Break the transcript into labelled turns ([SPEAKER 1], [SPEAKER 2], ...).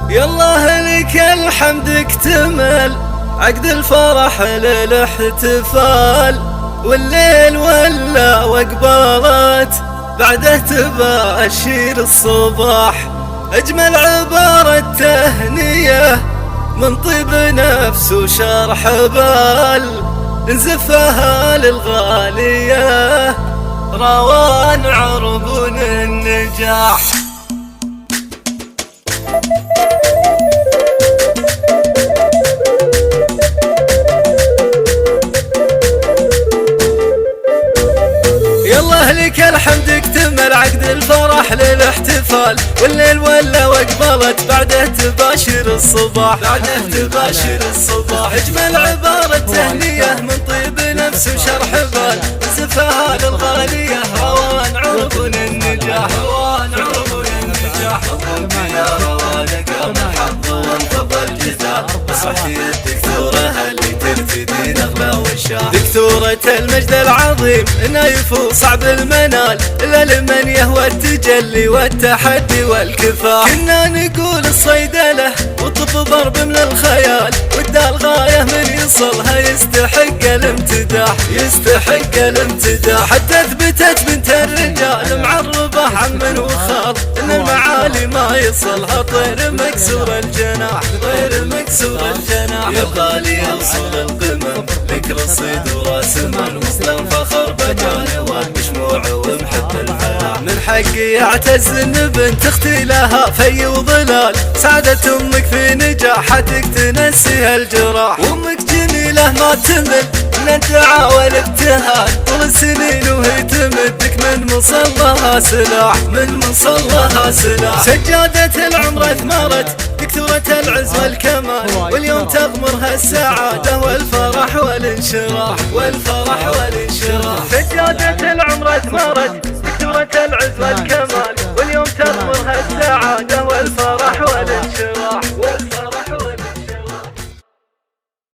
[SPEAKER 1] يالله لك الحمد اكتمل عقد الفرح للاحتفال، والليل ولا وقبالات بعده تباشر الصباح. أجمل عبارة تهنية من طيب نفس وشرح بال، نزفها للغالية روان عربون النجاح. يالله لك الحمد اكتمل عقد الفرح للاحتفال، والليل ولا وقبلت بعده تباشر الصباح. اجمل عبارة تهنية من طيب نفس وشرح بال، نزفها للغالية روان عربون النجاح. يا روانك محظ وانفضل جزاء، اصبحتي الدكتورة اللي ترتدي نغمة والشاح. دكتورة المجد العظيم نايف وصعب المنال، الا لمن يهوى التجلي والتحدي والكفاح. كنا نقول الصيدلة وطب ضرب من الخيال، والدال غاية من يصلها يستحق الامتداح. حتى اثبتت بنت الرجال معربة عم وخال، ان المعالي ما يصلها طير مكسور الجناح. يبقى لي اوصل القمم لك رصيد وراس من وصل فخر بجانب مشموع ومحب الفلاح. من حقي اعتز ان بنت اختي لها في وظلال، سعادة امك في نجاحتك تنسيها الجراح. وامك جميلة ما تمل من الدعاء والابتهال، طول السنين وهي تمدك من مصلها سلاح. سجادة العمر اثمرت دكتورة العز والكمال، واليوم تغمرها السعادة والفرح والانشراح. سجادة العمر اثمرت